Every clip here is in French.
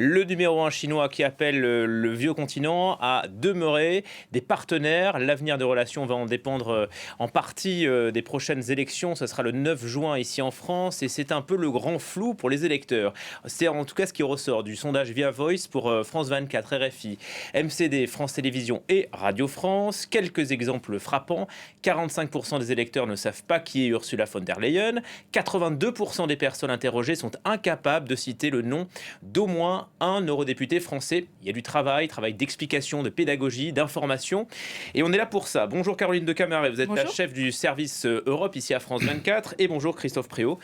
Le numéro 1 chinois qui appelle le vieux continent à demeurer des partenaires. L'avenir des relations va en dépendre en partie des prochaines élections. Ce sera le 9 juin ici en France et c'est un peu le grand flou pour les électeurs. C'est en tout cas ce qui ressort du sondage Via Voice pour France 24, RFI, MCD, France Télévisions et Radio France. Quelques exemples frappants. 45% des électeurs ne savent pas qui est Ursula von der Leyen. 82% des personnes interrogées sont incapables de citer le nom d'au moins un eurodéputé français. Il y a du travail d'explication, de pédagogie, d'information. Et on est là pour ça. Bonjour Caroline de Camaret, vous êtes la chef du service Europe ici à France 24. Et bonjour Christophe Préau,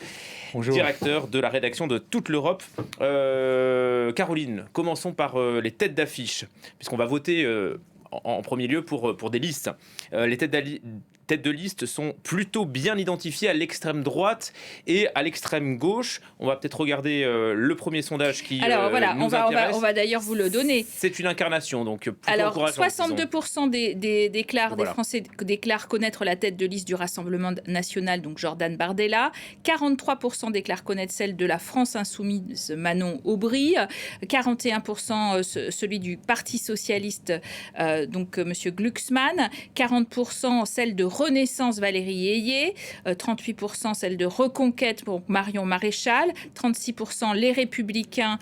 directeur de la rédaction de Toute l'Europe. Caroline, commençons par les têtes d'affiche, puisqu'on va voter en premier lieu pour des listes. Les têtes de liste sont plutôt bien identifiées à l'extrême droite et à l'extrême gauche. On va peut-être regarder le premier sondage qui Alors voilà, nous intéresse. On va d'ailleurs vous le donner. C'est une incarnation, donc alors 62% des Français déclarent connaître la tête de liste du Rassemblement national, donc Jordan Bardella. 43% déclarent connaître celle de la France insoumise, Manon Aubry. 41% celui du Parti socialiste, donc Monsieur Glucksmann. 40% celle de Renaissance, Valérie Ayé. 38% celle de Reconquête, pour Marion Maréchal. 36% les Républicains,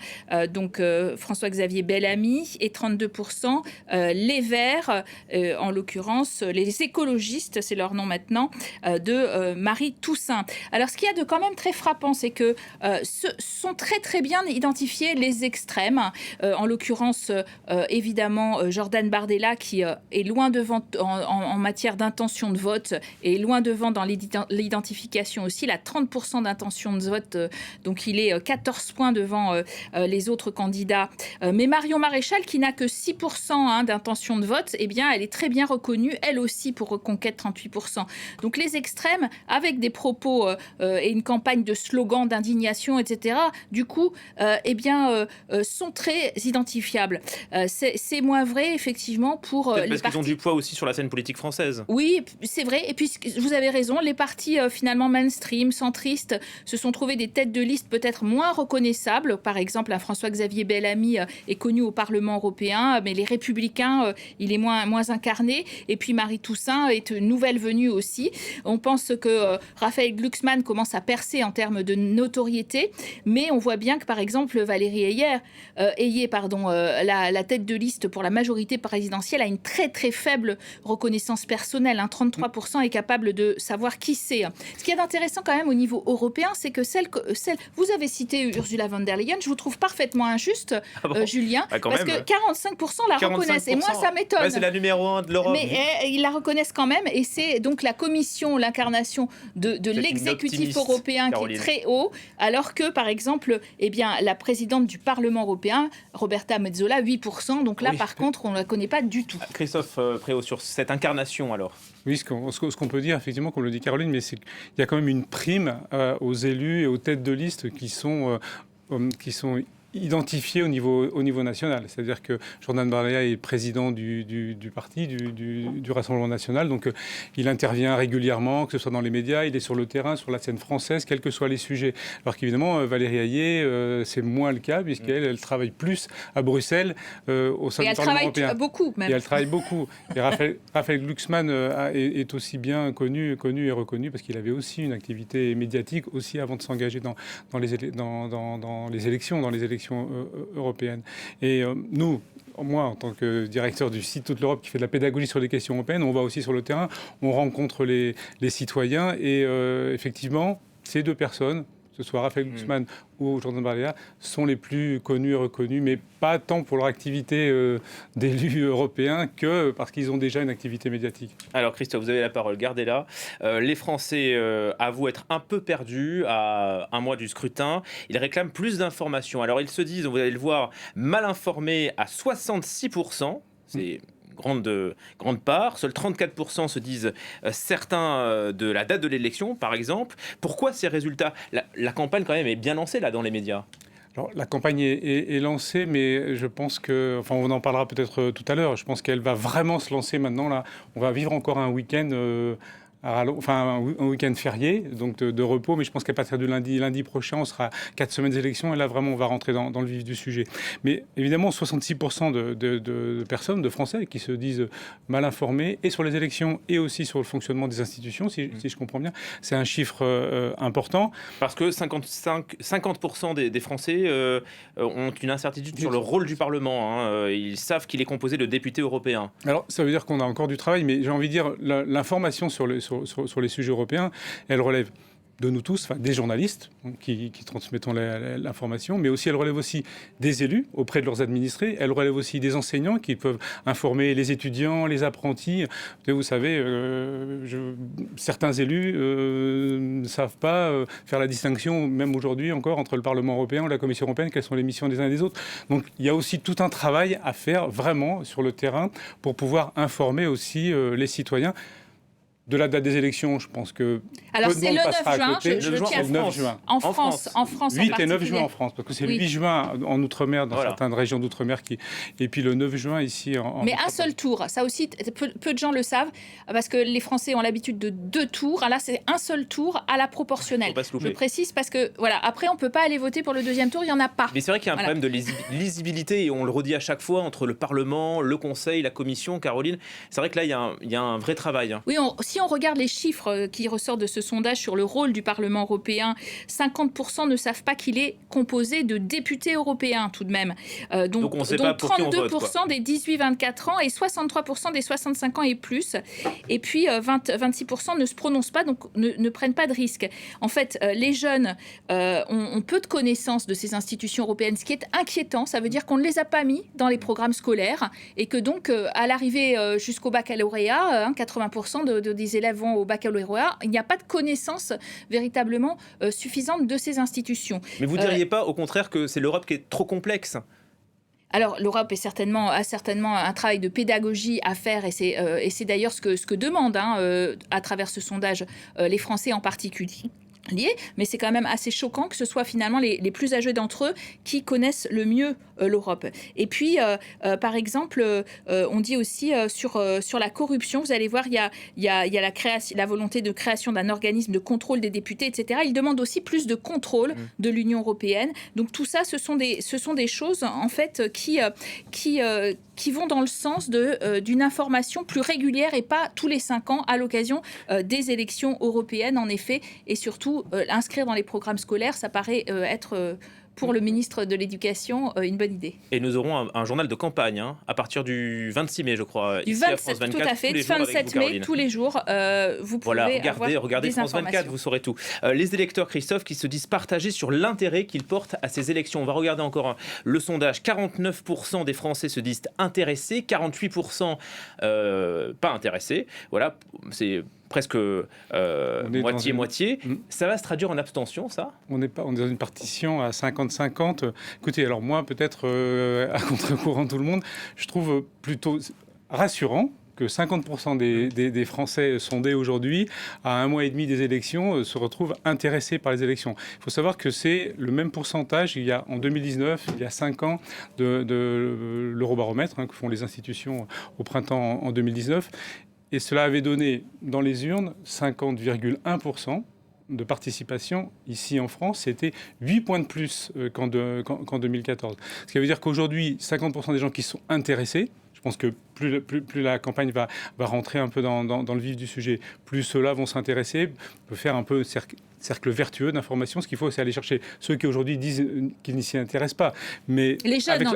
donc François-Xavier Bellamy. Et 32% les Verts, en l'occurrence les écologistes, c'est leur nom maintenant, de Marie Toussaint. Alors ce qu'il y a de quand même très frappant, c'est que sont très très bien identifiés les extrêmes. En l'occurrence, évidemment, Jordan Bardella qui est loin devant en matière d'intention de vote et loin devant dans l'identification aussi. Il a 30% d'intention de vote, donc il est 14 points devant les autres candidats. Mais Marion Maréchal, qui n'a que 6% d'intention de vote, eh bien, elle est très bien reconnue, elle aussi, pour Reconquête, 38%. Donc les extrêmes, avec des propos et une campagne de slogans, d'indignation, etc., du coup, sont très identifiables. C'est moins vrai, effectivement, pour les parce partis... qu'ils ont du poids aussi sur la scène politique française. Oui, c'est vrai. Et puis, vous avez raison, les partis finalement mainstream, centristes, se sont trouvés des têtes de liste peut-être moins reconnaissables. Par exemple, un François-Xavier Bellamy est connu au Parlement européen, mais les Républicains, il est moins incarné. Et puis, Marie Toussaint est une nouvelle venue aussi. On pense que Raphaël Glucksmann commence à percer en termes de notoriété, mais on voit bien que, par exemple, Valérie Ayé, la tête de liste pour la majorité présidentielle, a une très très faible reconnaissance personnelle. 33% est capable de savoir qui c'est. Ce qui est intéressant quand même au niveau européen, c'est que vous avez cité Ursula von der Leyen, je vous trouve parfaitement injuste, Julien, parce que 45% la reconnaissent, et moi ça m'étonne. Ouais, c'est la numéro 1 de l'Europe. Mais ils la reconnaissent quand même, et c'est donc la commission, l'incarnation de l'exécutif européen qui est très haut, alors que par exemple, la présidente du Parlement européen, Roberta Metsola, 8%, donc là par contre on ne la connaît pas du tout. Christophe Préau, sur cette incarnation alors. Oui, ce qu'on peut dire, effectivement, comme le dit Caroline, mais c'est qu'il y a quand même une prime aux élus et aux têtes de liste qui sont identifiés au niveau national. C'est-à-dire que Jordan Bardella est président du parti, du Rassemblement national, donc il intervient régulièrement, que ce soit dans les médias, il est sur le terrain, sur la scène française, quels que soient les sujets. Alors qu'évidemment, Valérie Ayé, c'est moins le cas, puisqu'elle travaille plus à Bruxelles, au sein du Parlement européen. Et elle travaille beaucoup, même. Et elle travaille beaucoup. Et Raphaël Glucksmann est aussi bien connu et reconnu, parce qu'il avait aussi une activité médiatique, aussi avant de s'engager dans les élections européennes. Et moi, en tant que directeur du site Toute l'Europe qui fait de la pédagogie sur les questions européennes, on va aussi sur le terrain, on rencontre les citoyens et effectivement, ces deux personnes, que ce soit Raphaël Glucksmann ou Jordan Bardella, sont les plus connus et reconnus, mais pas tant pour leur activité d'élus européens que parce qu'ils ont déjà une activité médiatique. Alors Christophe, vous avez la parole, gardez-la. Les Français avouent être un peu perdus à un mois du scrutin. Ils réclament plus d'informations. Alors ils se disent, vous allez le voir, mal informés à 66%. C'est grande part. Seuls 34% se disent certains de la date de l'élection, par exemple. Pourquoi ces résultats ? La campagne, quand même, est bien lancée, là, dans les médias. Alors, la campagne est lancée, mais je pense que... Enfin, on en parlera peut-être tout à l'heure. Je pense qu'elle va vraiment se lancer maintenant. Là, on va vivre encore un week-end un week-end férié, donc de repos, mais je pense qu'à partir de lundi prochain, on sera 4 semaines d'élections, et là vraiment on va rentrer dans le vif du sujet. Mais évidemment, 66% de personnes, de Français, qui se disent mal informés, et sur les élections, et aussi sur le fonctionnement des institutions, si je comprends bien, c'est un chiffre important. Parce que 50% des Français ont une incertitude sur le rôle du Parlement. Hein. Ils savent qu'il est composé de députés européens. Alors, ça veut dire qu'on a encore du travail, mais j'ai envie de dire, l'information sur les sujets européens, elle relève de nous tous, des journalistes qui transmettons l'information, mais aussi elle relève aussi des élus auprès de leurs administrés, elle relève aussi des enseignants qui peuvent informer les étudiants, les apprentis. Vous savez, certains élus ne savent pas faire la distinction, même aujourd'hui encore, entre le Parlement européen ou la Commission européenne, quelles sont les missions des uns et des autres. Donc il y a aussi tout un travail à faire vraiment sur le terrain pour pouvoir informer aussi les citoyens. De la date des élections, je pense que alors c'est le 9 juin, le 9 juin. En France 8 et 9 juin en France, parce que c'est le 8 juin en Outre-mer, dans certaines régions d'Outre-mer, et puis le 9 juin ici en Mais un seul tour, ça aussi, peu de gens le savent, parce que les Français ont l'habitude de 2 tours. Là, c'est un seul tour à la proportionnelle. Je précise parce que, voilà, après, on ne peut pas aller voter pour le deuxième tour, il n'y en a pas. Mais c'est vrai qu'il y a un problème de lisibilité, et on le redit à chaque fois, entre le Parlement, le Conseil, la Commission, Caroline. C'est vrai que là, il y a un vrai travail. Hein. Oui, si on regarde les chiffres qui ressortent de ce sondage sur le rôle du Parlement européen, 50% ne savent pas qu'il est composé de députés européens tout de même. Donc on sait pas pour qui on vote, 32% des 18-24 ans et 63% des 65 ans et plus. Et puis 26% ne se prononcent pas, donc ne prennent pas de risques. En fait, les jeunes ont peu de connaissances de ces institutions européennes, ce qui est inquiétant. Ça veut dire qu'on ne les a pas mis dans les programmes scolaires et que donc, à l'arrivée jusqu'au baccalauréat, 80% des élèves vont au baccalauréat, il n'y a pas de connaissance véritablement suffisante de ces institutions. Mais vous ne diriez pas, au contraire, que c'est l'Europe qui est trop complexe ? Alors, l'Europe a certainement un travail de pédagogie à faire, et c'est d'ailleurs ce que demandent, à travers ce sondage, les Français en particulier. Mais c'est quand même assez choquant que ce soit finalement les plus âgés d'entre eux qui connaissent le mieux l'Europe. Et puis, par exemple, on dit aussi sur la corruption, vous allez voir, il y a la volonté de création d'un organisme de contrôle des députés, etc. Ils demandent aussi plus de contrôle de l'Union européenne. Donc tout ça, ce sont des choses, en fait, qui vont dans le sens d'une information plus régulière et pas tous les 5 ans à l'occasion des élections européennes, en effet, et surtout inscrire dans les programmes scolaires, ça paraît être pour le ministre de l'Éducation une bonne idée. Et nous aurons un journal de campagne à partir du 26 mai, je crois. Du 27, tout à fait, 27 mai, tous les jours, vous pouvez regardez France 24, vous saurez tout. Les électeurs, Christophe, qui se disent partagés sur l'intérêt qu'ils portent à ces élections. On va regarder encore le sondage. 49% des Français se disent intéressés, 48% pas intéressés. Voilà, c'est presque moitié-moitié. Ça va se traduire en abstention, ça ? On est dans une partition à 50-50. Écoutez, alors moi, peut-être à contre-courant tout le monde, je trouve plutôt rassurant que 50% des Français sondés aujourd'hui, à 1 mois et demi des élections, se retrouvent intéressés par les élections. Il faut savoir que c'est le même pourcentage en 2019, il y a 5 ans, de l'Eurobaromètre, que font les institutions au printemps en 2019. Et cela avait donné dans les urnes 50,1% de participation ici en France. C'était 8 points de plus qu'en 2014. Ce qui veut dire qu'aujourd'hui, 50% des gens qui sont intéressés, je pense que plus la campagne va rentrer un peu dans le vif du sujet, plus ceux-là vont s'intéresser, peut faire un peu cercle vertueux d'information. Ce qu'il faut, c'est aller chercher ceux qui aujourd'hui disent qu'ils ne s'y intéressent pas. Mais les jeunes,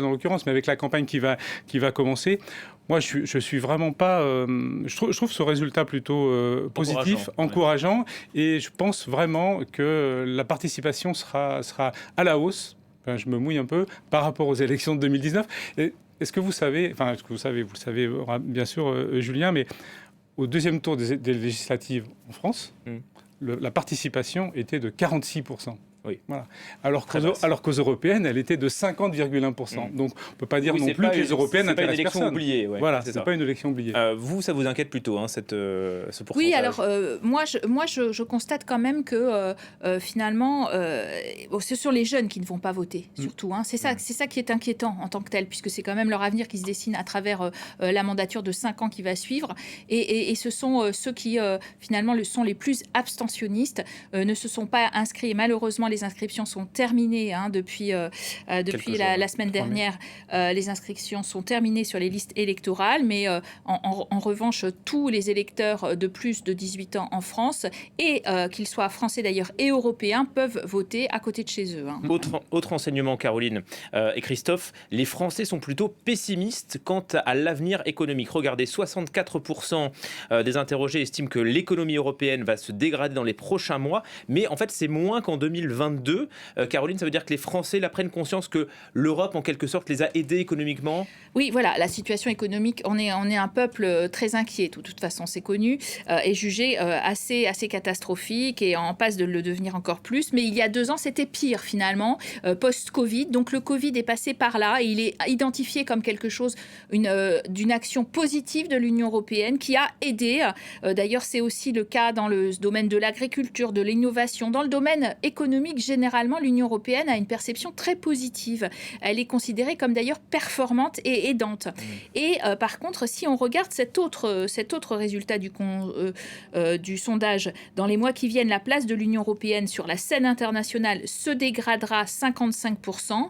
en l'occurrence. Mais avec la campagne qui va commencer, moi, je suis vraiment pas... je trouve ce résultat plutôt positif, encourageant. Et je pense vraiment que la participation sera à la hausse. Enfin, je me mouille un peu par rapport aux élections de 2019. Est-ce que vous savez, vous le savez bien sûr, Julien, mais au deuxième tour des législatives en France, la participation était de 46%. Oui. Voilà. Alors qu'aux européennes, elle était de 50,1%. Donc on ne peut pas dire non plus que les européennes n'intéressent personne. Oubliée, voilà, c'est pas une élection oubliée. Vous, ça vous inquiète plutôt, ce pourcentage? Oui, alors moi, je constate quand même que finalement, ce sont les jeunes qui ne vont pas voter, surtout. C'est ça qui est inquiétant en tant que tel, puisque c'est quand même leur avenir qui se dessine à travers la mandature de 5 ans qui va suivre. Et ce sont ceux qui, finalement, sont les plus abstentionnistes, ne se sont pas inscrits. Et malheureusement, les inscriptions sont terminées depuis la semaine dernière. Les inscriptions sont terminées sur les listes électorales, mais en revanche, tous les électeurs de plus de 18 ans en France, et qu'ils soient français d'ailleurs et européens, peuvent voter à côté de chez eux. Autre enseignement, Caroline et Christophe, les Français sont plutôt pessimistes quant à l'avenir économique. Regardez, 64% des interrogés estiment que l'économie européenne va se dégrader dans les prochains mois, mais en fait c'est moins qu'en 2022. Caroline, ça veut dire que les Français prennent conscience que l'Europe en quelque sorte les a aidés économiquement? Oui, voilà, la situation économique, on est un peuple très inquiet, de toute façon c'est connu, et jugé assez catastrophique et en passe de le devenir encore plus. Mais il y a 2 ans, c'était pire finalement, post-Covid. Donc le Covid est passé par là et il est identifié comme quelque chose, d'une action positive de l'Union européenne qui a aidé. D'ailleurs, c'est aussi le cas dans le domaine de l'agriculture, de l'innovation. Dans le domaine économique, généralement, l'Union européenne a une perception très positive. Elle est considérée comme d'ailleurs performante et aidante. Et par contre, si on regarde cet autre résultat du sondage, dans les mois qui viennent, la place de l'Union européenne sur la scène internationale se dégradera 55%.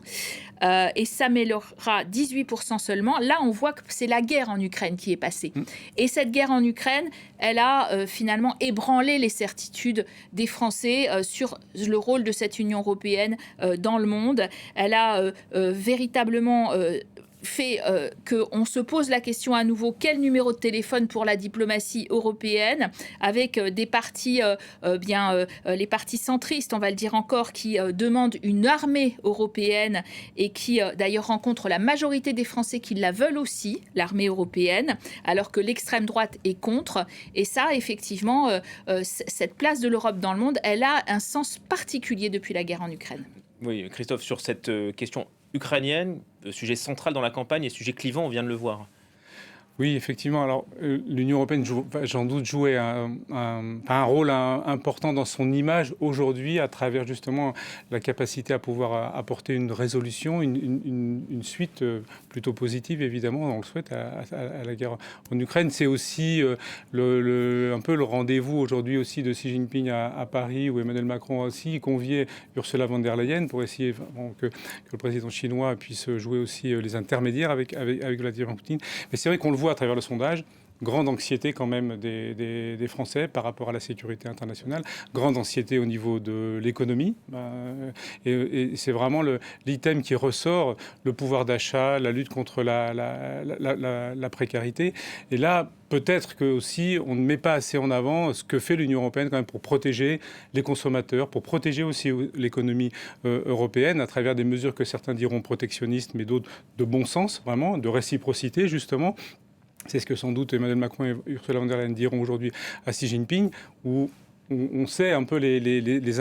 Et s'améliorera 18% seulement. Là, on voit que c'est la guerre en Ukraine qui est passée. Et cette guerre en Ukraine, elle a finalement ébranlé les certitudes des Français sur le rôle de cette Union européenne dans le monde. Elle a véritablement fait qu'on se pose la question à nouveau, quel numéro de téléphone pour la diplomatie européenne, avec des partis, les partis centristes, on va le dire encore, qui demandent une armée européenne et qui d'ailleurs rencontrent la majorité des Français qui la veulent aussi, l'armée européenne, alors que l'extrême droite est contre. Et ça, effectivement, cette place de l'Europe dans le monde, elle a un sens particulier depuis la guerre en Ukraine. Oui, Christophe, sur cette question ukrainienne, sujet central dans la campagne et sujet clivant, on vient de le voir. Oui, effectivement. Alors, l'Union européenne, j'en doute, jouait un rôle important dans son image aujourd'hui à travers justement la capacité à pouvoir apporter une résolution, une suite plutôt positive, évidemment, on le souhaite, à la guerre en Ukraine. C'est aussi un peu le rendez-vous aujourd'hui aussi de Xi Jinping à Paris, où Emmanuel Macron a aussi convié Ursula von der Leyen pour essayer que le président chinois puisse jouer aussi les intermédiaires avec Vladimir Poutine. Mais c'est vrai qu'on le voit à travers le sondage, grande anxiété quand même des Français par rapport à la sécurité internationale, grande anxiété au niveau de l'économie. Et c'est vraiment l'item qui ressort, le pouvoir d'achat, la lutte contre la précarité. Et là, peut-être que aussi on ne met pas assez en avant ce que fait l'Union européenne quand même pour protéger les consommateurs, pour protéger aussi l'économie européenne à travers des mesures que certains diront protectionnistes, mais d'autres de bon sens, vraiment, de réciprocité justement. C'est ce que sans doute Emmanuel Macron et Ursula von der Leyen diront aujourd'hui à Xi Jinping, où on sait un peu les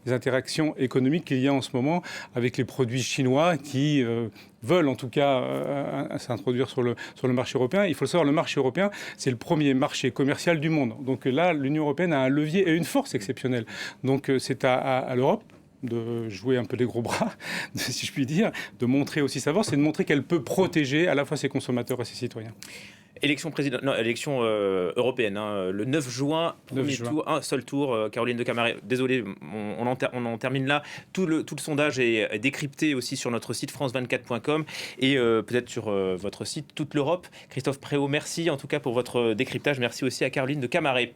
interactions économiques qu'il y a en ce moment avec les produits chinois qui veulent en tout cas s'introduire sur le marché européen. Il faut le savoir, le marché européen, c'est le premier marché commercial du monde. Donc là, l'Union européenne a un levier et une force exceptionnelle. Donc c'est à l'Europe de jouer un peu les gros bras, si je puis dire, de montrer aussi sa force, c'est de montrer qu'elle peut protéger à la fois ses consommateurs et ses citoyens. Élection européenne, le 9 juin, tour, un seul tour. Caroline de Camaret, désolé, on en termine là. Tout le sondage est décrypté aussi sur notre site france24.com et peut-être sur votre site Toute l'Europe. Christophe Préau, merci en tout cas pour votre décryptage. Merci aussi à Caroline de Camaret.